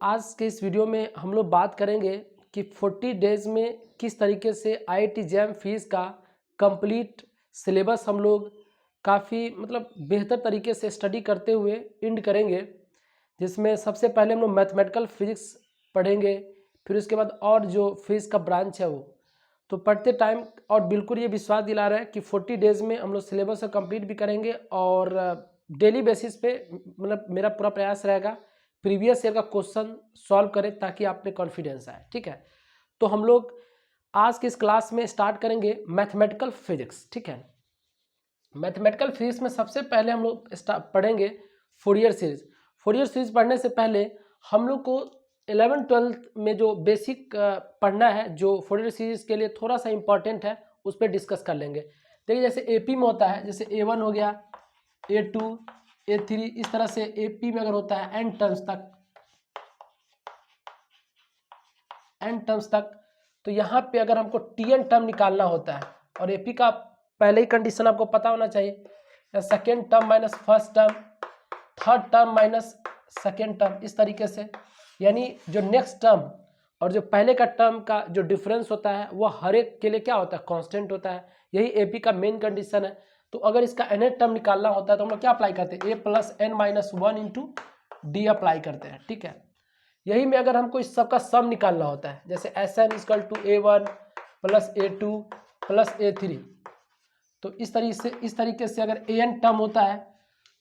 आज के इस वीडियो में हम लोग बात करेंगे कि 40 डेज़ में किस तरीके से IIT जैम फीस का कंप्लीट सिलेबस हम लोग काफ़ी बेहतर तरीके से स्टडी करते हुए एंड करेंगे, जिसमें सबसे पहले हम लोग मैथमेटिकल फिजिक्स पढ़ेंगे। फिर उसके बाद और जो फिजिक्स का ब्रांच है वो तो पढ़ते टाइम और बिल्कुल ये विश्वास दिला रहा है कि 40 डेज़ में हम लोग सिलेबस को कंप्लीट भी करेंगे और डेली बेसिस पे मेरा पूरा प्रयास रहेगा प्रीवियस ईयर का क्वेश्चन सॉल्व करें ताकि आप में कॉन्फिडेंस आए। ठीक है, तो हम लोग आज की इस क्लास में स्टार्ट करेंगे मैथमेटिकल फिजिक्स। ठीक है, मैथमेटिकल फिजिक्स में सबसे पहले हम लोग पढ़ेंगे फोरियर सीरीज। फोरियर सीरीज पढ़ने से पहले हम लोग को 11-12 में जो बेसिक पढ़ना है, जो फोरियर सीरीज के लिए थोड़ा सा इम्पॉर्टेंट है, उस पर डिस्कस कर लेंगे। देखिए, जैसे एपी में होता है, जैसे A1 हो गया, A2, A3, इस तरह से एपी में अगर होता है n टर्म्स तक, तो यहाँ पे अगर हमको Tn टर्म निकालना होता है और एपी का पहले ही कंडीशन आपको पता होना चाहिए, second term minus first term, third term minus second term, इस तरीके से। यानी जो नेक्स्ट टर्म और जो पहले का टर्म का जो डिफरेंस होता है वो हर एक के लिए क्या होता है, कांस्टेंट होता है। यही एपी का मेन कंडीशन है। तो अगर इसका nth टर्म निकालना होता है तो हम लोग क्या अप्लाई करते हैं, a plus n minus 1 into D apply करते हैं। ठीक है, यही में अगर हमको इस सब का सम निकालना होता है, जैसे Sn equal to A1 plus A2 plus A3, तो इस तरीके से अगर an टर्म होता है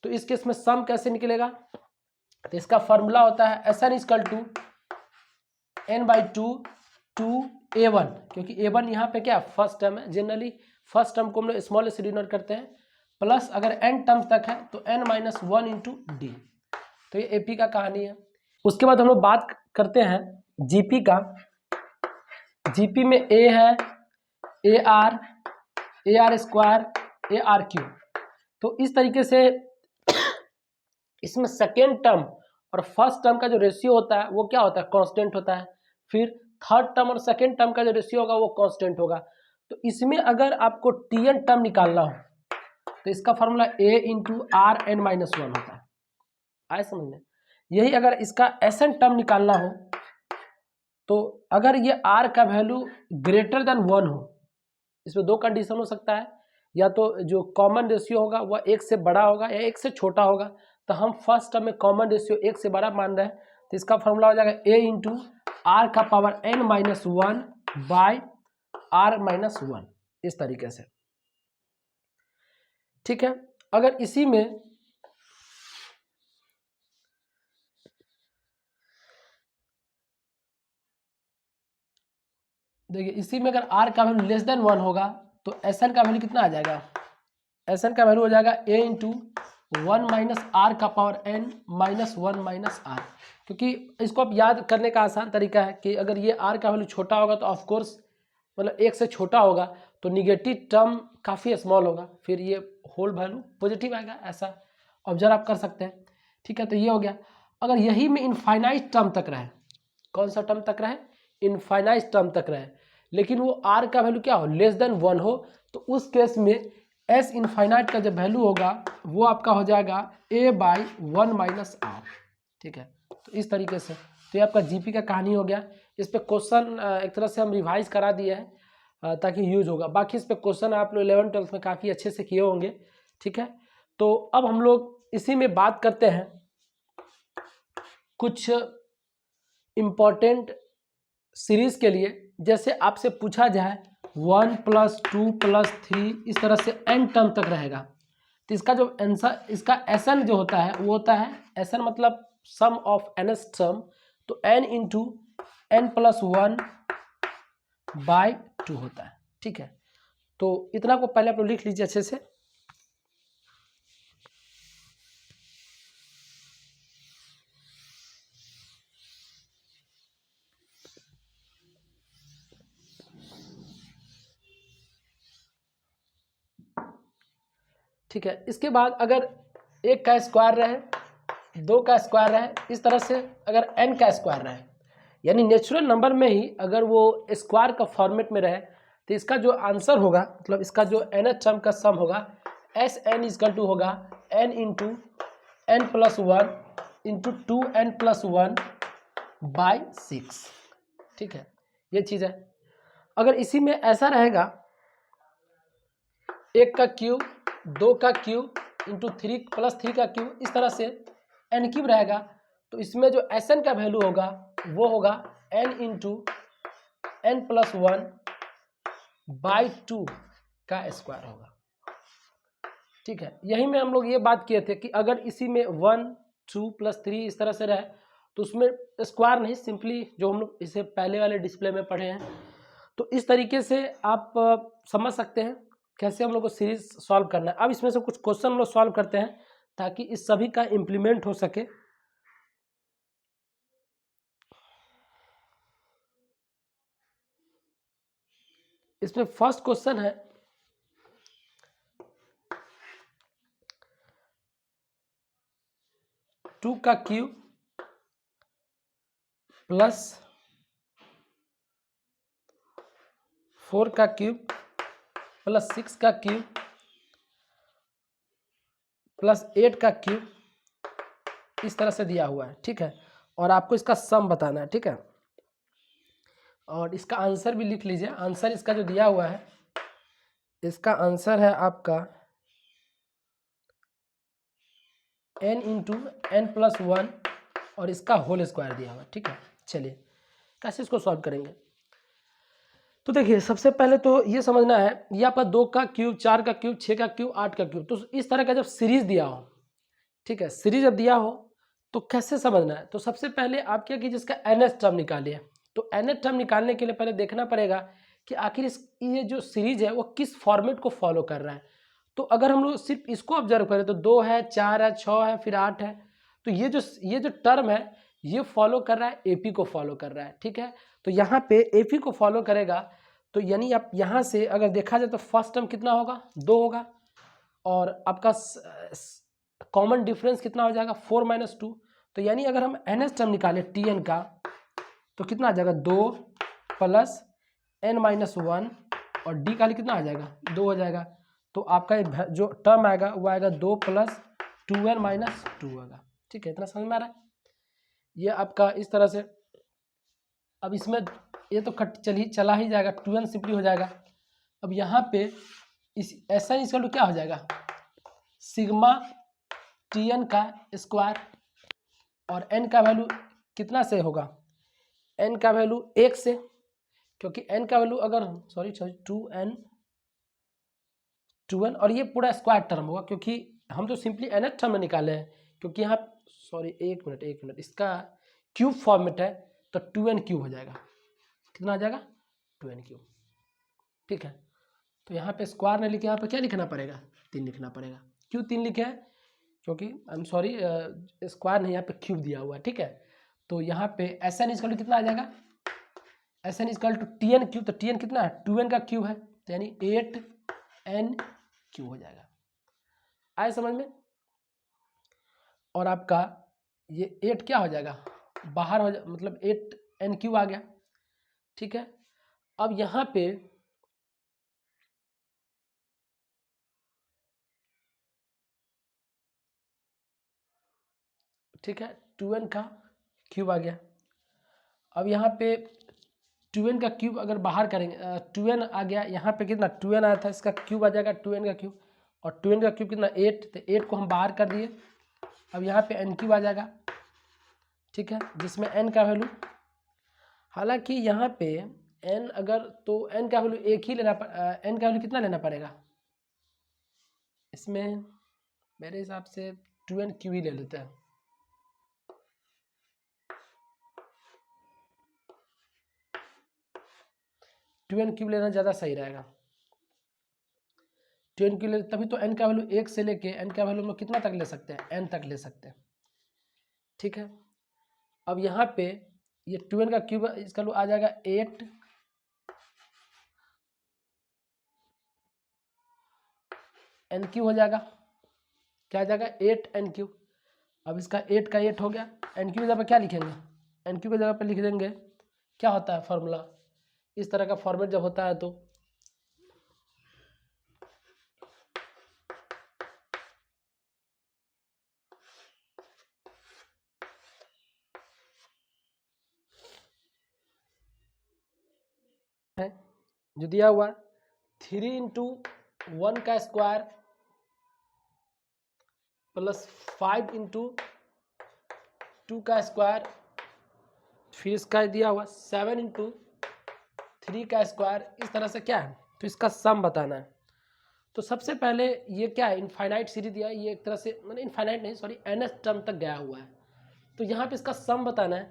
तो इस केस में सम कैसे निकलेगा, तो इसका फॉर्मूला होता है Sn equal to n/2 to A1, क्योंकि A1 यहाँ पे क्या फर्स्ट टर्म है। जनरली फर्स्ट टर्म को हम लोग स्मॉल से डिनोट करते हैं, प्लस अगर n टर्म तक है तो n माइनस 1 इंटू डी। तो ये एपी का कहानी है। उसके बाद हम लोग बात करते हैं जीपी का। जीपी में ए है AR स्क्वायर ARQ। तो इस तरीके से इसमें सेकेंड टर्म और फर्स्ट टर्म का जो रेशियो होता है वो क्या होता है, कांस्टेंट होता है। फिर थर्ड टर्म और सेकेंड टर्म का जो रेशियो होगा वो कांस्टेंट होगा। तो इसमें अगर आपको Tn टर्म निकालना हो तो इसका formula A into Rn minus 1 होता है। आए समझ में? यही अगर इसका Sn टर्म निकालना हो तो अगर ये R का वैल्यू ग्रेटर देन 1 हो, इसमें दो कंडीशन हो सकता है, या तो जो कॉमन रेशियो होगा वह 1 से बड़ा होगा या 1 से छोटा होगा। तो हम फर्स्ट टर्म में कॉमन रेशियो 1 से बड़ा मान रहे हैं, तो इसका फॉर्मूला हो जाएगा A इंटू आर का power n minus 1 by R minus 1, इस तरीके से। ठीक है, अगर इसी में देखिए, इसी में अगर R का वैल्यू लेस देन 1 होगा तो Sn का वैल्यू कितना आ जाएगा, Sn का वैल्यू हो जाएगा A इंटू 1 माइनस आर का power n minus 1 minus r. क्योंकि इसको आप याद करने का आसान तरीका है कि अगर ये R का वैल्यू छोटा होगा तो ऑफकोर्स 1 से छोटा होगा तो निगेटिव टर्म काफ़ी स्मॉल होगा, फिर ये होल वैल्यू पॉजिटिव आएगा, ऐसा ऑब्जर्व आप कर सकते हैं। ठीक है, तो ये हो गया। अगर यही में इनफाइनाइट टर्म तक रहे, कौन सा टर्म तक रहे, इनफाइनाइट टर्म तक रहे, लेकिन वो R का वैल्यू क्या हो, लेस देन 1 हो, तो उस केस में S इनफाइनाइट का जो वैल्यू होगा वो आपका हो जाएगा A बाई 1 माइनस आर। ठीक है, तो इस तरीके से तो ये आपका जीपी का कहानी हो गया। इस पे क्वेश्चन एक तरह से हम रिवाइज करा दिए हैं ताकि यूज होगा। बाकी इस पे क्वेश्चन आप लोग 11-12 में काफ़ी अच्छे से किए होंगे। ठीक है, तो अब हम लोग इसी में बात करते हैं कुछ इम्पोर्टेंट सीरीज के लिए। जैसे आपसे पूछा जाए 1 प्लस 2 प्लस 3, इस तरह से n टर्म तक रहेगा, तो इसका जो आंसर, इसका Sn जो होता है वो होता है, Sn मतलब सम ऑफ nth टर्म, तो n into n plus 1 by 2 होता है। ठीक है, तो इतना को पहले आप लोग लिख लीजिए अच्छे से। ठीक है, इसके बाद अगर 1 का स्क्वायर रहे, 2 का स्क्वायर रहे, इस तरह से अगर n का स्क्वायर रहे, यानी नेचुरल नंबर में ही अगर वो स्क्वायर का फॉर्मेट में रहे, तो इसका जो आंसर होगा, मतलब इसका जो nth टर्म का सम होगा, Sn इक्वल टू होगा n into n plus 1 into 2n plus 1 by 6, ठीक है, ये चीज़ है। अगर इसी में ऐसा रहेगा 1 का क्यूब 2 का क्यूब इंटू 3 प्लस 3 का क्यूब, इस तरह से n क्यूब रहेगा, तो इसमें जो Sn का वैल्यू होगा वो होगा n into n plus 1 by 2 का स्क्वायर होगा, ठीक है। यही में हम लोग ये बात किए थे कि अगर इसी में 1 2 प्लस 3 इस तरह से रहे तो उसमें स्क्वायर नहीं, सिंपली जो हम लोग इसे पहले वाले डिस्प्ले में पढ़े हैं, तो इस तरीके से आप समझ सकते हैं कैसे हम लोग को सीरीज सॉल्व करना है। अब इसमें से कुछ क्वेश्चन हम लोग सॉल्व करते हैं ताकि इस सभी का इम्प्लीमेंट हो सके। इसमें फर्स्ट क्वेश्चन है 2 का क्यूब प्लस 4 का क्यूब प्लस 6 का क्यूब प्लस 8 का क्यूब इस तरह से दिया हुआ है, ठीक है, और आपको इसका सम बताना है, ठीक है। और इसका आंसर भी लिख लीजिए। आंसर इसका जो दिया हुआ है, इसका आंसर है आपका n इंटू n प्लस 1 और इसका होल स्क्वायर दिया हुआ है, ठीक है। चलिए कैसे इसको सॉल्व करेंगे, तो देखिए सबसे पहले तो ये समझना है, ये आपका 2 का क्यूब 4 का क्यूब 6 का क्यूब 8 का क्यूब, तो इस तरह का जब सीरीज दिया हो, ठीक है, सीरीज जब दिया हो तो कैसे समझना है, तो सबसे पहले आप क्या कीजिए, इसका nth टर्म निकालिए। तो nth टर्म निकालने के लिए पहले देखना पड़ेगा कि आखिर ये जो सीरीज है वो किस फॉर्मेट को फॉलो कर रहा है। तो अगर हम लोग सिर्फ इसको ऑब्जर्व करें तो 2 है 4 है 6 है फिर 8 है, तो ये जो टर्म है ये फॉलो कर रहा है एपी को फॉलो कर रहा है, ठीक है। तो यहाँ पे एपी को फॉलो करेगा, तो यानी आप यहाँ से अगर देखा जाए तो फर्स्ट टर्म कितना होगा 2 होगा, और आपका कॉमन डिफरेंस कितना हो जाएगा 4 माइनस 2। तो यानी अगर हम nth टर्म निकालें tn का तो कितना आ जाएगा 2 प्लस n माइनस 1 और d का कितना आ जाएगा 2 हो जाएगा। तो आपका जो टर्म आएगा वो आएगा 2 प्लस 2n माइनस 2 होगा, ठीक है। इतना समझ में आ रहा है, ये आपका इस तरह से। अब इसमें ये तो चला ही जाएगा, 2n सिंपली हो जाएगा। अब यहाँ पे इस ऐसा इसका क्या हो जाएगा सिग्मा tn का स्क्वायर, और n का वैल्यू कितना से होगा, n का वैल्यू 1 से, क्योंकि n का वैल्यू अगर सॉरी 2n और ये पूरा स्क्वायर टर्म होगा, क्योंकि हम तो सिंपली nth टर्म में निकाले हैं, क्योंकि यहाँ सॉरी एक मिनट इसका क्यूब फॉर्मेट है तो 2n क्यूब हो जाएगा, कितना आ जाएगा 2n क्यूब, ठीक है। तो यहाँ पे स्क्वायर नहीं लिखे, यहाँ पे क्या लिखना पड़ेगा 3 लिखना पड़ेगा। क्यों 3 लिखे हैं, क्योंकि आई एम सॉरी स्क्वायर नहीं यहाँ पे क्यूब दिया हुआ है, ठीक है। तो यहाँ पे एस एन इजकल टू कितना आ जाएगा, S n is equal to T n cube, तो टी एन कितना है 2n का क्यूब है, तो यानी 8n क्यूब हो जाएगा। आए समझ में, और आपका ये 8 क्या हो जाएगा बाहर हो मतलब 8n क्यूब आ गया, ठीक है। अब यहाँ पे ठीक है 2n का क्यूब आ गया। अब यहाँ पे 2n का क्यूब अगर बाहर करेंगे 2n आ गया, यहाँ पे कितना 2n आया था, इसका क्यूब आ जाएगा 2n का क्यूब, और 2n का क्यूब कितना 8, तो 8 को हम बाहर कर दिए। अब यहाँ पे n क्यूब आ जाएगा, ठीक है, जिसमें n का वैल्यू, हालांकि यहाँ पे n अगर तो n का वैल्यू एक ही लेना n का वैल्यू कितना लेना पड़ेगा, इसमें मेरे हिसाब से 2n क्यूब ही ले लेते हैं। टू एन क्यूब लेना ज़्यादा सही रहेगा, 2n क्यूब ले, तभी तो n का वैल्यू 1 से लेके n का वैल्यू हम लोग कितना तक ले सकते हैं n तक ले सकते हैं, ठीक है। अब यहाँ पे ये 2n का क्यूब इसका आ जाएगा 8 n क्यूब हो जाएगा, क्या आ जाएगा 8n क्यूब। अब इसका 8 का 8 हो गया, n क्यूब जगह पर क्या लिखेंगे, n क्यूब की जगह पर लिख देंगे क्या होता है फॉर्मूला, इस तरह का फॉर्मेट जब होता है तो है जो दिया हुआ 3 इंटू 1 का स्क्वायर प्लस 5 इंटू 2 का स्क्वायर, फिर इसका दिया हुआ 7 इंटू 3 का स्क्वायर, इस तरह से क्या है तो इसका सम बताना है। तो सबसे पहले ये क्या है, इनफाइनाइट सीरीज दिया है, ये एक तरह से मतलब इनफाइनाइट नहीं सॉरी nth टर्म तक गया हुआ है, तो यहाँ पे इसका सम बताना है।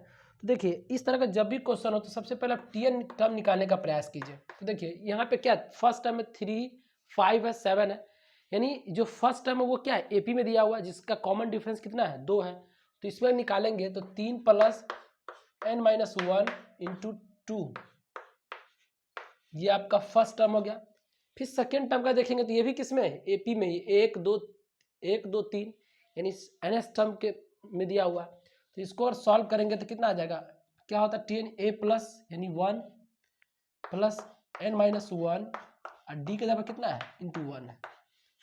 तो देखिए इस तरह का जब भी क्वेश्चन हो तो सबसे पहले आप tn टर्म निकालने का प्रयास कीजिए। तो देखिए यहाँ पे क्या फर्स्ट टर्म में 3 5 है 7 है, यानी जो फर्स्ट टर्म है वो क्या है एपी में दिया हुआ है, जिसका कॉमन डिफरेंस कितना है 2 है, तो इसमें निकालेंगे तो 3 प्लस n-1 इंटू 2, ये आपका फर्स्ट टर्म हो गया। फिर सेकेंड टर्म का देखेंगे तो ये भी किस में है एपी में ही 1 2 3, यानी nth टर्म के में दिया हुआ है, तो इसको और सॉल्व करेंगे तो कितना आ जाएगा, क्या होता है tn a प्लस यानी 1 प्लस n-1 और डी का जगह कितना है इंटू 1 है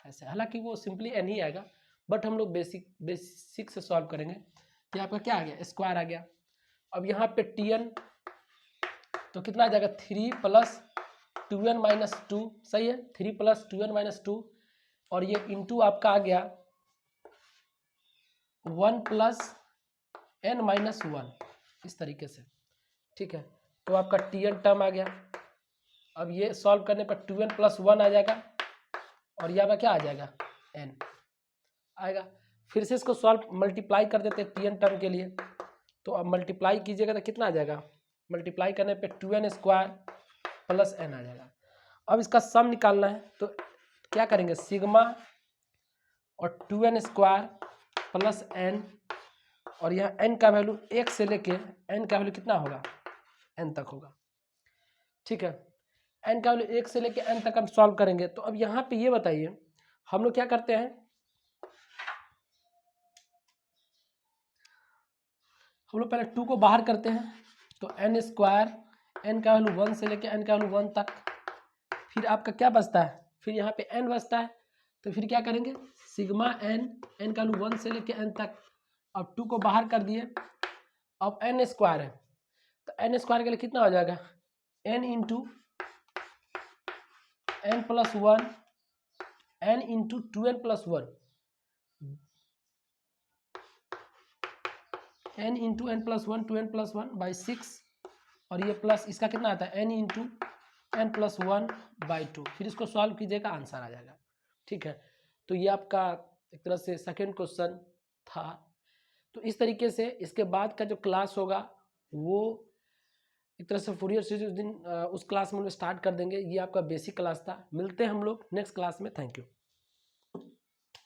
ऐसे, हालांकि वो सिंपली n ही आएगा बट हम लोग बेसिक से सॉल्व करेंगे। तो आपका क्या आ गया स्क्वायर आ गया। अब यहाँ पे tn तो कितना आ जाएगा 3 प्लस 2n-2, सही है 3 प्लस 2n-2 और ये इंटू आपका आ गया 1 प्लस n-1 इस तरीके से, ठीक है। तो आपका tn टर्म आ गया। अब ये सॉल्व करने पर 2n प्लस 1 आ जाएगा और यहाँ पर क्या आ जाएगा n आएगा। फिर से इसको सॉल्व मल्टीप्लाई कर देते हैं tn टर्म के लिए, तो अब मल्टीप्लाई कीजिएगा तो कितना आ जाएगा, मल्टीप्लाई करने पे 2n स्क्वायर प्लस n आ जाएगा। अब इसका सम निकालना है तो क्या करेंगे सिग्मा और 2n स्क्वायर प्लस n, और यह n का वैल्यू 1 से लेके n का वैल्यू कितना होगा n तक होगा, ठीक है। n का वैल्यू 1 से लेके n तक हम सॉल्व करेंगे। तो अब यहाँ पे ये बताइए हम लोग क्या करते हैं, हम लोग पहले 2 को बाहर करते हैं तो n स्क्वायर n का वैल्यू 1 से लेके n का वैल्यू 1 तक, फिर आपका क्या बचता है, फिर यहाँ पे n बचता है, तो फिर क्या करेंगे सिग्मा n का वैल्यू 1 से लेके n तक, अब 2 को बाहर कर दिए, अब n स्क्वायर है तो n स्क्वायर के लिए कितना हो जाएगा n into n plus 1 n into 2n plus 1 n into n plus 1 2n plus 1 by 6, और ये प्लस इसका कितना आता है n into n plus 1 by 2, फिर इसको सॉल्व कीजिएगा आंसर आ जाएगा, ठीक है। तो ये आपका एक तरह से सेकेंड क्वेश्चन था। तो इस तरीके से इसके बाद का जो क्लास होगा वो एक तरह से फूरियर सीरीज उस दिन उस क्लास में स्टार्ट कर देंगे। ये आपका बेसिक क्लास था, मिलते हैं हम लोग नेक्स्ट क्लास में, थैंक यू।